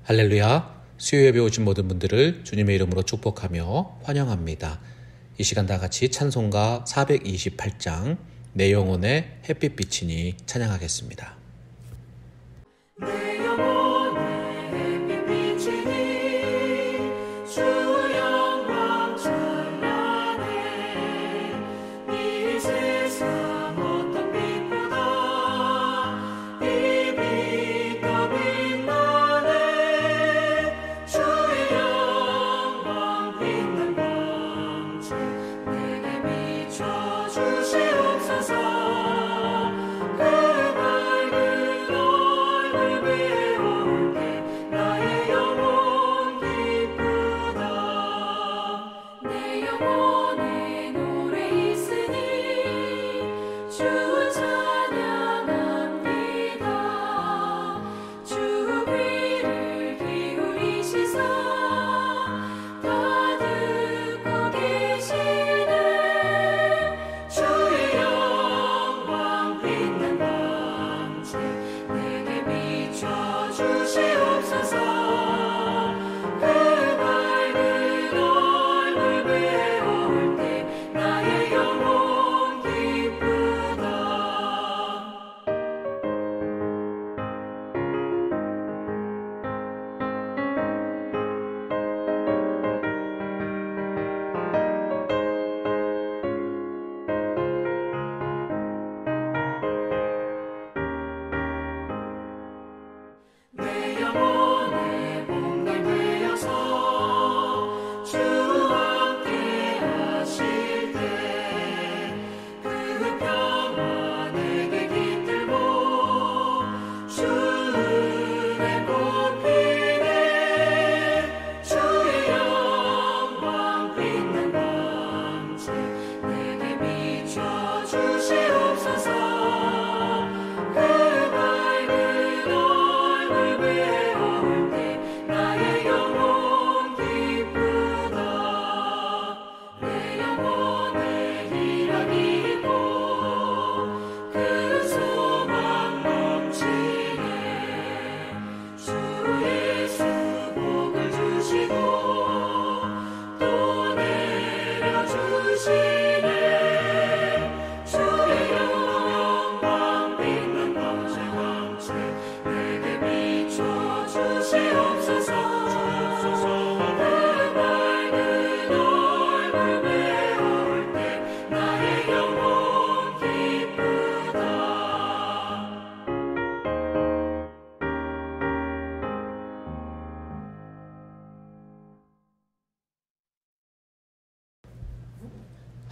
할렐루야, 수요예배 오신 모든 분들을 주님의 이름으로 축복하며 환영합니다. 이 시간 다 같이 찬송가 428장 내 영혼의 햇빛비치니 찬양하겠습니다. 내 영혼의 햇빛비치니 주 영광 찬란해. 이 세상 어떤 빛보다 이 빛 더 빛나네. 주의 영광 빛난 광채 내게 비춰 주시옵소서.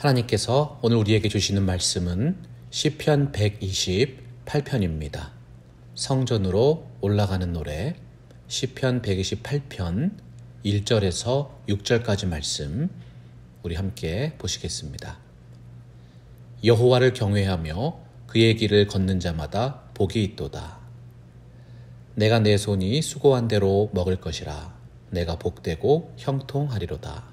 하나님께서 오늘 우리에게 주시는 말씀은 시편 128편입니다. 성전으로 올라가는 노래 시편 128편 1절에서 6절까지 말씀 우리 함께 보시겠습니다. 여호와를 경외하며 그의 길을 걷는 자마다 복이 있도다. 내가 내 손이 수고한 대로 먹을 것이라. 내가 복되고 형통하리로다.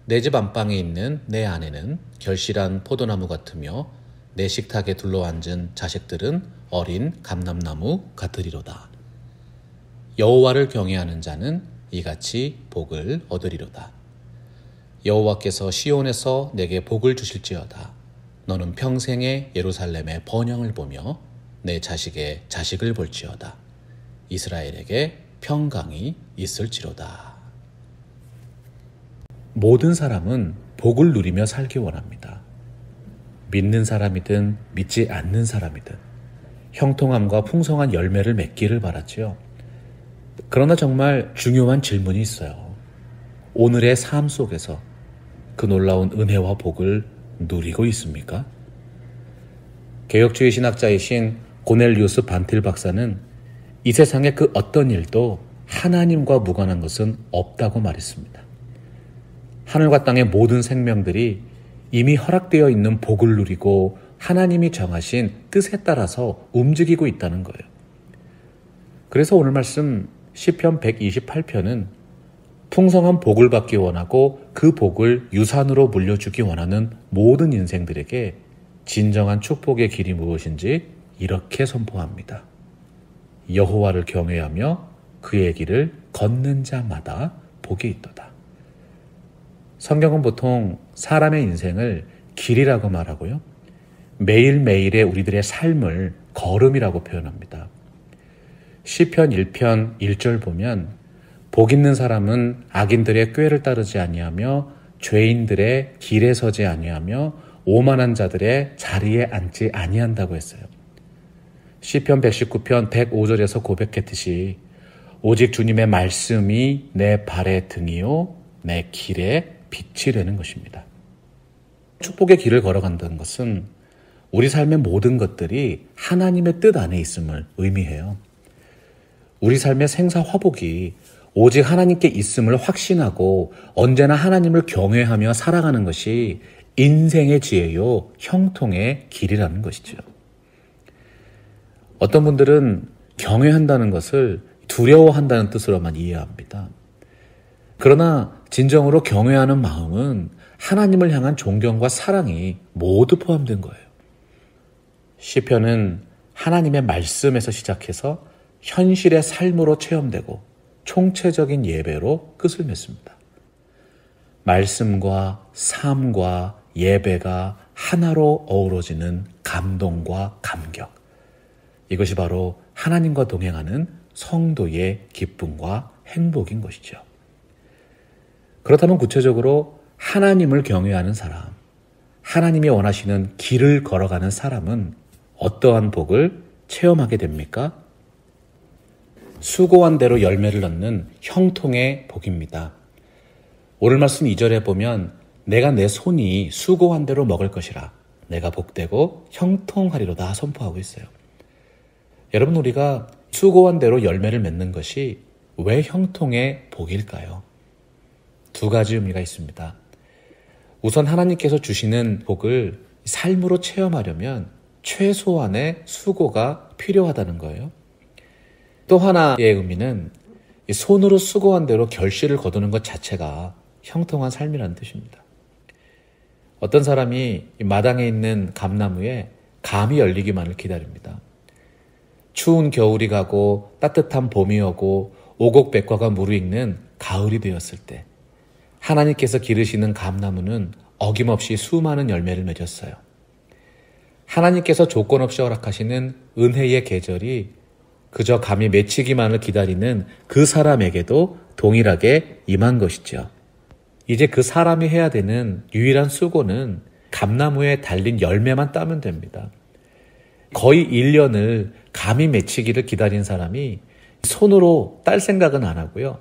내 집 안방에 있는 내 아내는 결실한 포도나무 같으며 내 식탁에 둘러앉은 자식들은 어린 감람나무 같으리로다. 여호와를 경외하는 자는 이같이 복을 얻으리로다. 여호와께서 시온에서 내게 복을 주실지어다. 너는 평생에 예루살렘의 번영을 보며 내 자식의 자식을 볼지어다. 이스라엘에게 평강이 있을지로다. 모든 사람은 복을 누리며 살기 원합니다. 믿는 사람이든 믿지 않는 사람이든 형통함과 풍성한 열매를 맺기를 바라지요. 그러나 정말 중요한 질문이 있어요. 오늘의 삶 속에서 그 놀라운 은혜와 복을 누리고 있습니까? 개혁주의 신학자이신 고넬리우스 반틸 박사는 이 세상의 그 어떤 일도 하나님과 무관한 것은 없다고 말했습니다. 하늘과 땅의 모든 생명들이 이미 허락되어 있는 복을 누리고 하나님이 정하신 뜻에 따라서 움직이고 있다는 거예요. 그래서 오늘 말씀 시편 128편은 풍성한 복을 받기 원하고 그 복을 유산으로 물려주기 원하는 모든 인생들에게 진정한 축복의 길이 무엇인지 이렇게 선포합니다. 여호와를 경외하며 그의 길을 걷는 자마다 복이 있도다. 성경은 보통 사람의 인생을 길이라고 말하고요. 매일매일의 우리들의 삶을 걸음이라고 표현합니다. 시편 1편 1절 보면 복 있는 사람은 악인들의 꾀를 따르지 아니하며 죄인들의 길에 서지 아니하며 오만한 자들의 자리에 앉지 아니한다고 했어요. 시편 119편 105절에서 고백했듯이 오직 주님의 말씀이 내 발의 등이요 내 길에 빛이 되는 것입니다. 축복의 길을 걸어간다는 것은 우리 삶의 모든 것들이 하나님의 뜻 안에 있음을 의미해요. 우리 삶의 생사화복이 오직 하나님께 있음을 확신하고 언제나 하나님을 경외하며 살아가는 것이 인생의 지혜요, 형통의 길이라는 것이죠. 어떤 분들은 경외한다는 것을 두려워한다는 뜻으로만 이해합니다. 그러나 진정으로 경외하는 마음은 하나님을 향한 존경과 사랑이 모두 포함된 거예요. 시편은 하나님의 말씀에서 시작해서 현실의 삶으로 체험되고 총체적인 예배로 끝을 맺습니다. 말씀과 삶과 예배가 하나로 어우러지는 감동과 감격. 이것이 바로 하나님과 동행하는 성도의 기쁨과 행복인 것이죠. 그렇다면 구체적으로 하나님을 경외하는 사람, 하나님이 원하시는 길을 걸어가는 사람은 어떠한 복을 체험하게 됩니까? 수고한 대로 열매를 얻는 형통의 복입니다. 오늘 말씀 2절에 보면 내가 내 손이 수고한 대로 먹을 것이라 내가 복되고 형통하리로다 선포하고 있어요. 여러분, 우리가 수고한 대로 열매를 맺는 것이 왜 형통의 복일까요? 두 가지 의미가 있습니다. 우선 하나님께서 주시는 복을 삶으로 체험하려면 최소한의 수고가 필요하다는 거예요. 또 하나의 의미는 손으로 수고한 대로 결실을 거두는 것 자체가 형통한 삶이라는 뜻입니다. 어떤 사람이 마당에 있는 감나무에 감이 열리기만을 기다립니다. 추운 겨울이 가고 따뜻한 봄이 오고 오곡백과가 무르익는 가을이 되었을 때 하나님께서 기르시는 감나무는 어김없이 수많은 열매를 맺었어요. 하나님께서 조건 없이 허락하시는 은혜의 계절이 그저 감이 맺히기만을 기다리는 그 사람에게도 동일하게 임한 것이죠. 이제 그 사람이 해야 되는 유일한 수고는 감나무에 달린 열매만 따면 됩니다. 거의 1년을 감이 맺히기를 기다린 사람이 손으로 딸 생각은 안 하고요.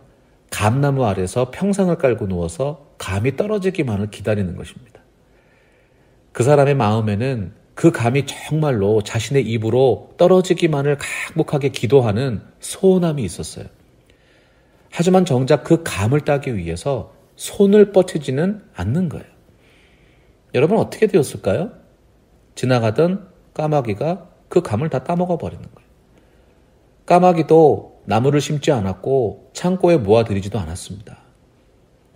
감나무 아래서 평상을 깔고 누워서 감이 떨어지기만을 기다리는 것입니다. 그 사람의 마음에는 그 감이 정말로 자신의 입으로 떨어지기만을 간곡하게 기도하는 소원함이 있었어요. 하지만 정작 그 감을 따기 위해서 손을 뻗치지는 않는 거예요. 여러분, 어떻게 되었을까요? 지나가던 까마귀가 그 감을 다 따먹어 버리는 거예요. 까마귀도 나무를 심지 않았고 창고에 모아들이지도 않았습니다.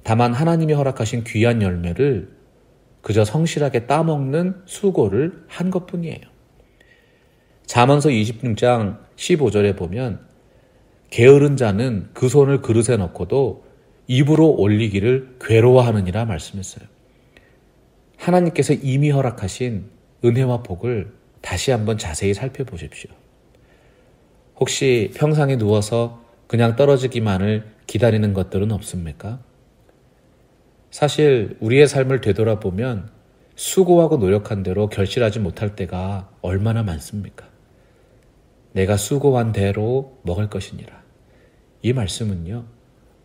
다만 하나님이 허락하신 귀한 열매를 그저 성실하게 따먹는 수고를 한 것뿐이에요. 잠언서 26장 15절에 보면 게으른 자는 그 손을 그릇에 넣고도 입으로 올리기를 괴로워하느니라 말씀했어요. 하나님께서 이미 허락하신 은혜와 복을 다시 한번 자세히 살펴보십시오. 혹시 평상에 누워서 그냥 떨어지기만을 기다리는 것들은 없습니까? 사실 우리의 삶을 되돌아보면 수고하고 노력한 대로 결실하지 못할 때가 얼마나 많습니까? 내가 수고한 대로 먹을 것이니라. 이 말씀은요,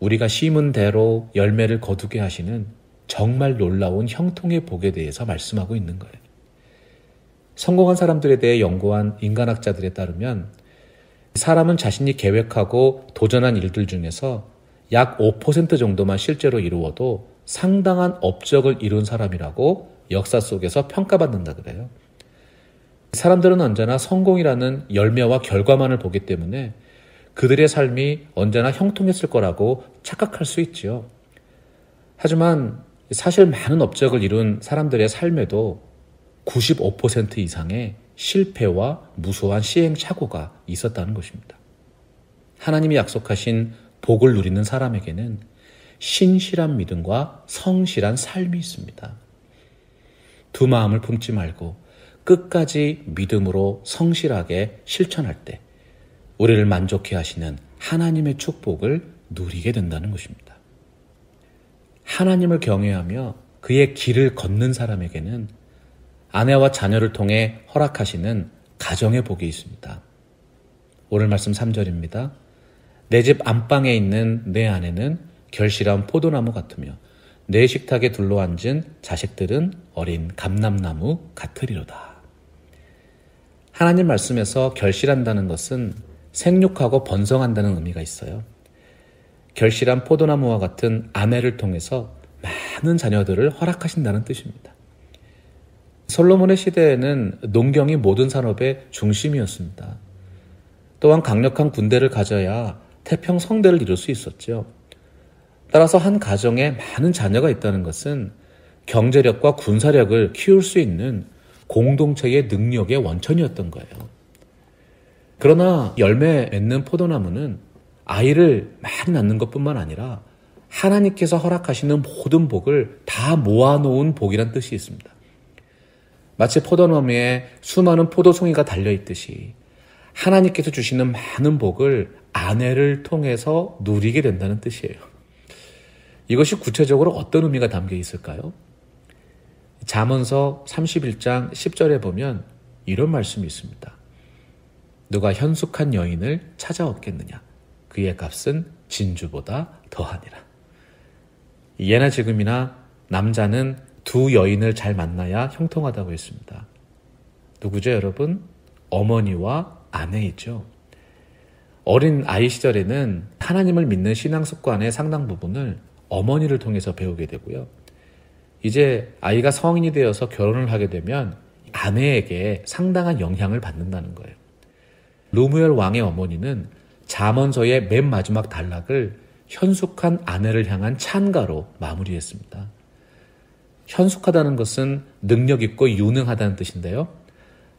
우리가 심은 대로 열매를 거두게 하시는 정말 놀라운 형통의 복에 대해서 말씀하고 있는 거예요. 성공한 사람들에 대해 연구한 인간학자들에 따르면 사람은 자신이 계획하고 도전한 일들 중에서 약 5% 정도만 실제로 이루어도 상당한 업적을 이룬 사람이라고 역사 속에서 평가받는다 그래요. 사람들은 언제나 성공이라는 열매와 결과만을 보기 때문에 그들의 삶이 언제나 형통했을 거라고 착각할 수 있지요. 하지만 사실 많은 업적을 이룬 사람들의 삶에도 95% 이상의 실패와 무수한 시행착오가 있었다는 것입니다. 하나님이 약속하신 복을 누리는 사람에게는 신실한 믿음과 성실한 삶이 있습니다. 두 마음을 품지 말고 끝까지 믿음으로 성실하게 실천할 때 우리를 만족해 하시는 하나님의 축복을 누리게 된다는 것입니다. 하나님을 경외하며 그의 길을 걷는 사람에게는 아내와 자녀를 통해 허락하시는 가정의 복이 있습니다. 오늘 말씀 3절입니다. 내 집 안방에 있는 내 아내는 결실한 포도나무 같으며 내 식탁에 둘러앉은 자식들은 어린 감람나무 같으리로다. 하나님 말씀에서 결실한다는 것은 생육하고 번성한다는 의미가 있어요. 결실한 포도나무와 같은 아내를 통해서 많은 자녀들을 허락하신다는 뜻입니다. 솔로몬의 시대에는 농경이 모든 산업의 중심이었습니다. 또한 강력한 군대를 가져야 태평 성대를 이룰 수 있었죠. 따라서 한 가정에 많은 자녀가 있다는 것은 경제력과 군사력을 키울 수 있는 공동체의 능력의 원천이었던 거예요. 그러나 열매 맺는 포도나무는 아이를 많이 낳는 것뿐만 아니라 하나님께서 허락하시는 모든 복을 다 모아놓은 복이란 뜻이 있습니다. 마치 포도나무에 수많은 포도송이가 달려있듯이 하나님께서 주시는 많은 복을 아내를 통해서 누리게 된다는 뜻이에요. 이것이 구체적으로 어떤 의미가 담겨 있을까요? 잠언서 31장 10절에 보면 이런 말씀이 있습니다. 누가 현숙한 여인을 찾아 얻겠느냐? 그의 값은 진주보다 더하니라. 예나 지금이나 남자는 두 여인을 잘 만나야 형통하다고 했습니다. 누구죠, 여러분? 어머니와 아내이죠. 어린 아이 시절에는 하나님을 믿는 신앙 습관의 상당 부분을 어머니를 통해서 배우게 되고요. 이제 아이가 성인이 되어서 결혼을 하게 되면 아내에게 상당한 영향을 받는다는 거예요. 르무엘 왕의 어머니는 잠언서의 맨 마지막 단락을 현숙한 아내를 향한 찬가로 마무리했습니다. 현숙하다는 것은 능력 있고 유능하다는 뜻인데요.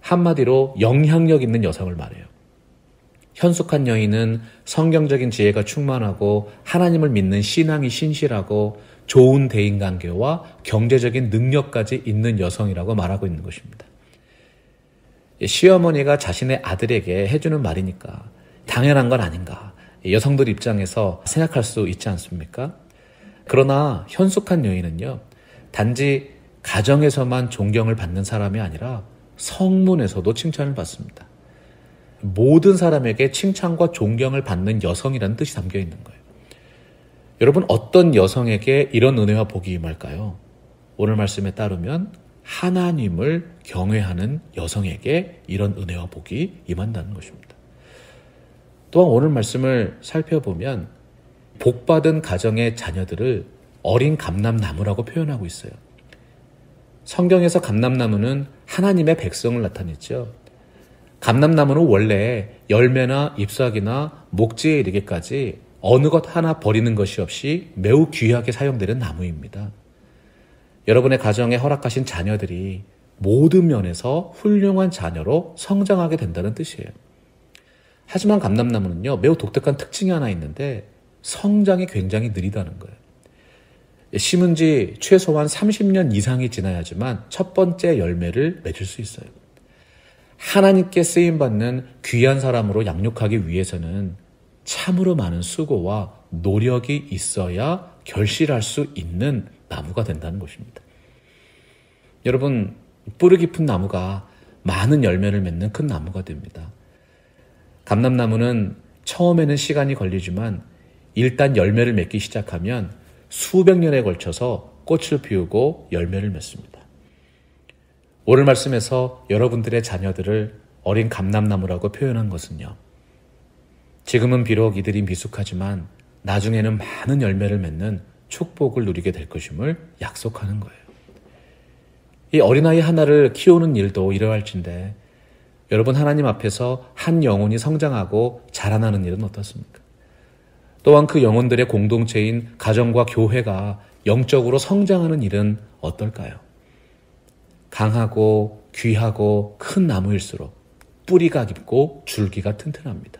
한마디로 영향력 있는 여성을 말해요. 현숙한 여인은 성경적인 지혜가 충만하고 하나님을 믿는 신앙이 신실하고 좋은 대인관계와 경제적인 능력까지 있는 여성이라고 말하고 있는 것입니다. 시어머니가 자신의 아들에게 해주는 말이니까 당연한 건 아닌가, 여성들 입장에서 생각할 수 있지 않습니까? 그러나 현숙한 여인은요, 단지 가정에서만 존경을 받는 사람이 아니라 성문에서도 칭찬을 받습니다. 모든 사람에게 칭찬과 존경을 받는 여성이라는 뜻이 담겨 있는 거예요. 여러분, 어떤 여성에게 이런 은혜와 복이 임할까요? 오늘 말씀에 따르면 하나님을 경외하는 여성에게 이런 은혜와 복이 임한다는 것입니다. 또한 오늘 말씀을 살펴보면 복받은 가정의 자녀들을 어린 감람나무라고 표현하고 있어요. 성경에서 감람나무는 하나님의 백성을 나타냈죠. 감람나무는 원래 열매나 잎사귀나 목지에 이르기까지 어느 것 하나 버리는 것이 없이 매우 귀하게 사용되는 나무입니다. 여러분의 가정에 허락하신 자녀들이 모든 면에서 훌륭한 자녀로 성장하게 된다는 뜻이에요. 하지만 감람나무는요, 매우 독특한 특징이 하나 있는데 성장이 굉장히 느리다는 거예요. 심은 지 최소한 30년 이상이 지나야지만 첫 번째 열매를 맺을 수 있어요. 하나님께 쓰임받는 귀한 사람으로 양육하기 위해서는 참으로 많은 수고와 노력이 있어야 결실할 수 있는 나무가 된다는 것입니다. 여러분, 뿌리 깊은 나무가 많은 열매를 맺는 큰 나무가 됩니다. 감람나무는 처음에는 시간이 걸리지만 일단 열매를 맺기 시작하면 수백 년에 걸쳐서 꽃을 피우고 열매를 맺습니다. 오늘 말씀에서 여러분들의 자녀들을 어린 감람나무라고 표현한 것은요, 지금은 비록 이들이 미숙하지만 나중에는 많은 열매를 맺는 축복을 누리게 될 것임을 약속하는 거예요. 이 어린아이 하나를 키우는 일도 이러할진데 여러분, 하나님 앞에서 한 영혼이 성장하고 자라나는 일은 어떻습니까? 또한 그 영혼들의 공동체인 가정과 교회가 영적으로 성장하는 일은 어떨까요? 강하고 귀하고 큰 나무일수록 뿌리가 깊고 줄기가 튼튼합니다.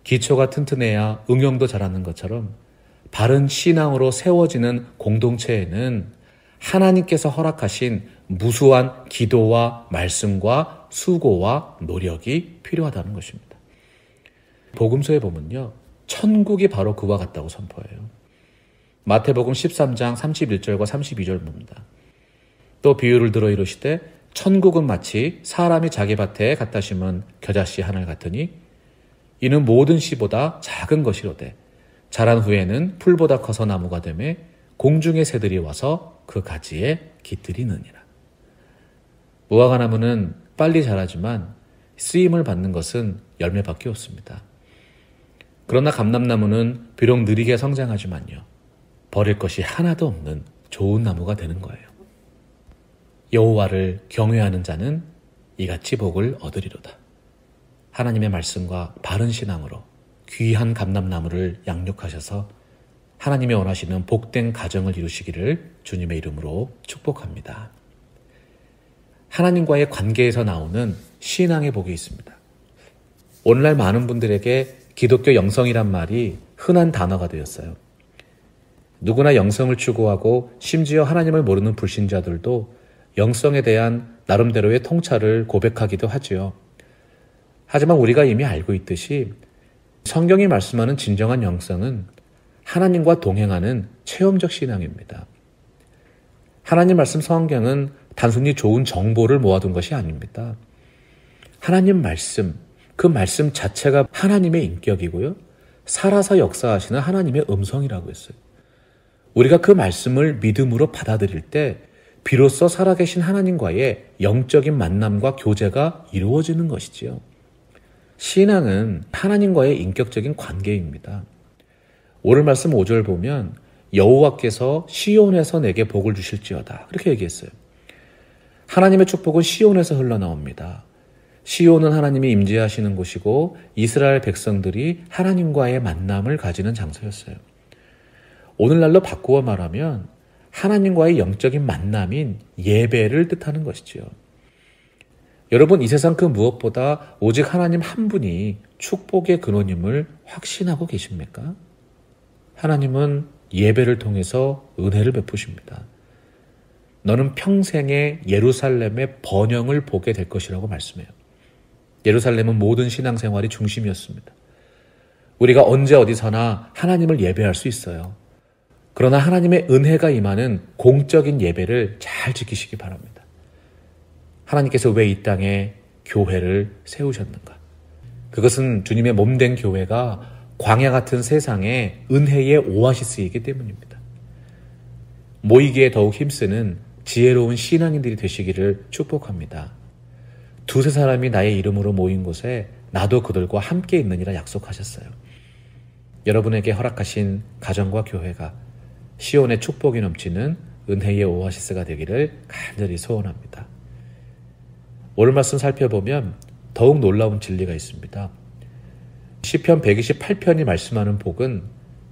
기초가 튼튼해야 응용도 잘하는 것처럼 바른 신앙으로 세워지는 공동체에는 하나님께서 허락하신 무수한 기도와 말씀과 수고와 노력이 필요하다는 것입니다. 복음서에 보면요, 천국이 바로 그와 같다고 선포해요. 마태복음 13장 31절과 32절 봅니다. 또 비유를 들어 이르시되 천국은 마치 사람이 자기 밭에 갖다 심은 겨자씨 하늘 같으니 이는 모든 씨보다 작은 것이로되 자란 후에는 풀보다 커서 나무가 되매 공중의 새들이 와서 그 가지에 깃들이느니라. 무화과나무는 빨리 자라지만 쓰임을 받는 것은 열매밖에 없습니다. 그러나 감람나무는 비록 느리게 성장하지만요, 버릴 것이 하나도 없는 좋은 나무가 되는 거예요. 여호와를 경외하는 자는 이같이 복을 얻으리로다. 하나님의 말씀과 바른 신앙으로 귀한 감람나무를 양육하셔서 하나님이 원하시는 복된 가정을 이루시기를 주님의 이름으로 축복합니다. 하나님과의 관계에서 나오는 신앙의 복이 있습니다. 오늘날 많은 분들에게 기독교 영성이란 말이 흔한 단어가 되었어요. 누구나 영성을 추구하고 심지어 하나님을 모르는 불신자들도 영성에 대한 나름대로의 통찰을 고백하기도 하지요. 하지만 우리가 이미 알고 있듯이 성경이 말씀하는 진정한 영성은 하나님과 동행하는 체험적 신앙입니다. 하나님 말씀 성경은 단순히 좋은 정보를 모아둔 것이 아닙니다. 하나님 말씀, 그 말씀 자체가 하나님의 인격이고요, 살아서 역사하시는 하나님의 음성이라고 했어요. 우리가 그 말씀을 믿음으로 받아들일 때 비로소 살아계신 하나님과의 영적인 만남과 교제가 이루어지는 것이지요. 신앙은 하나님과의 인격적인 관계입니다. 오늘 말씀 5절 보면 여호와께서 시온에서 내게 복을 주실지어다, 그렇게 얘기했어요. 하나님의 축복은 시온에서 흘러나옵니다. 시온은 하나님이 임재하시는 곳이고 이스라엘 백성들이 하나님과의 만남을 가지는 장소였어요. 오늘날로 바꾸어 말하면 하나님과의 영적인 만남인 예배를 뜻하는 것이지요. 여러분, 이 세상 그 무엇보다 오직 하나님 한 분이 축복의 근원임을 확신하고 계십니까? 하나님은 예배를 통해서 은혜를 베푸십니다. 너는 평생에 예루살렘의 번영을 보게 될 것이라고 말씀해요. 예루살렘은 모든 신앙생활이 중심이었습니다. 우리가 언제 어디서나 하나님을 예배할 수 있어요. 그러나 하나님의 은혜가 임하는 공적인 예배를 잘 지키시기 바랍니다. 하나님께서 왜 이 땅에 교회를 세우셨는가? 그것은 주님의 몸된 교회가 광야 같은 세상에 은혜의 오아시스이기 때문입니다. 모이기에 더욱 힘쓰는 지혜로운 신앙인들이 되시기를 축복합니다. 두세 사람이 나의 이름으로 모인 곳에 나도 그들과 함께 있느니라 약속하셨어요. 여러분에게 허락하신 가정과 교회가 시온의 축복이 넘치는 은혜의 오아시스가 되기를 간절히 소원합니다. 오늘 말씀 살펴보면 더욱 놀라운 진리가 있습니다. 시편 128편이 말씀하는 복은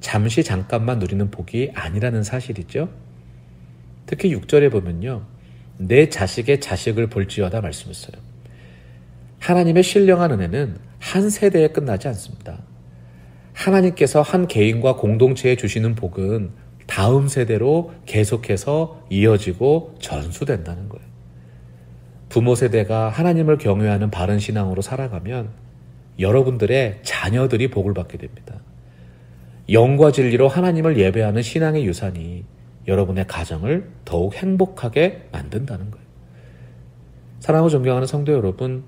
잠깐만 누리는 복이 아니라는 사실이죠. 특히 6절에 보면요, 내 자식의 자식을 볼지어다 말씀했어요. 하나님의 신령한 은혜는 한 세대에 끝나지 않습니다. 하나님께서 한 개인과 공동체에 주시는 복은 다음 세대로 계속해서 이어지고 전수된다는 거예요. 부모 세대가 하나님을 경외하는 바른 신앙으로 살아가면 여러분들의 자녀들이 복을 받게 됩니다. 영과 진리로 하나님을 예배하는 신앙의 유산이 여러분의 가정을 더욱 행복하게 만든다는 거예요. 사랑하고 존경하는 성도 여러분,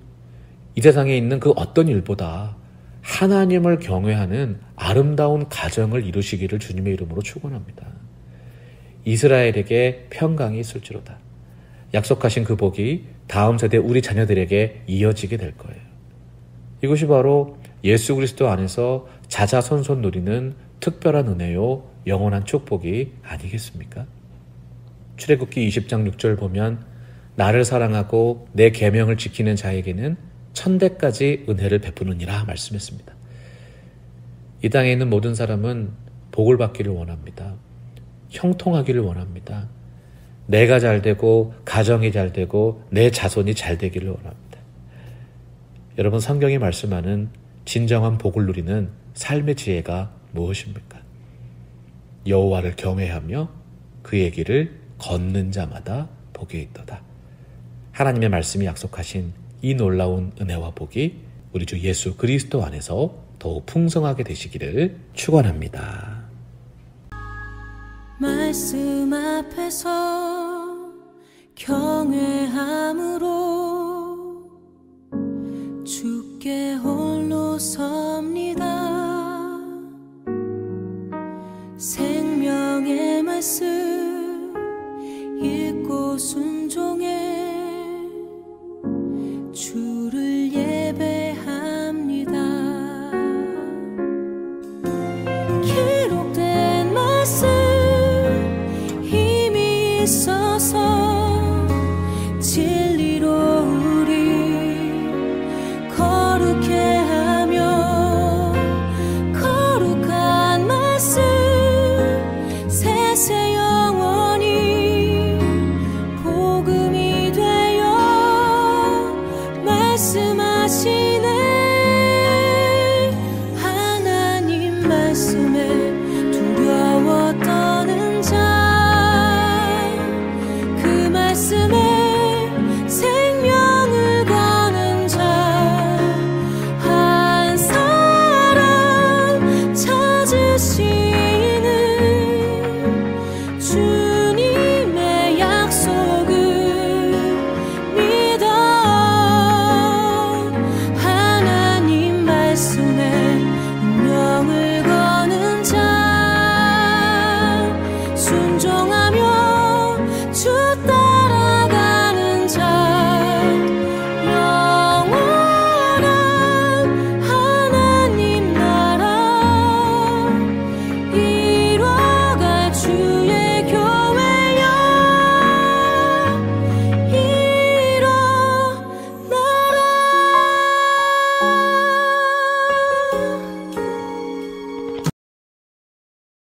이 세상에 있는 그 어떤 일보다 하나님을 경외하는 아름다운 가정을 이루시기를 주님의 이름으로 축원합니다. 이스라엘에게 평강이 있을지로다. 약속하신 그 복이 다음 세대 우리 자녀들에게 이어지게 될 거예요. 이것이 바로 예수 그리스도 안에서 자자손손 누리는 특별한 은혜요, 영원한 축복이 아니겠습니까? 출애굽기 20장 6절 보면 나를 사랑하고 내 계명을 지키는 자에게는 천대까지 은혜를 베푸느니라 말씀했습니다. 이 땅에 있는 모든 사람은 복을 받기를 원합니다. 형통하기를 원합니다. 내가 잘 되고 가정이 잘 되고 내 자손이 잘 되기를 원합니다. 여러분, 성경이 말씀하는 진정한 복을 누리는 삶의 지혜가 무엇입니까? 여호와를 경외하며 그의 길을 걷는 자마다 복이 있도다. 하나님의 말씀이 약속하신 이 놀라운 은혜와 복이 우리 주 예수 그리스도 안에서 더욱 풍성하게 되시기를 축원합니다. 말씀 앞에서 경외함으로 주께 홀로 섭니다. 생명의 말씀 읽고 순종해 주를 예배합니다. 기록된 말씀 힘이 있어서 진리로 우리 거룩해 하며 거룩한 말씀 세세 영원히 복음이 되어 말씀하시네. 하나님 말씀에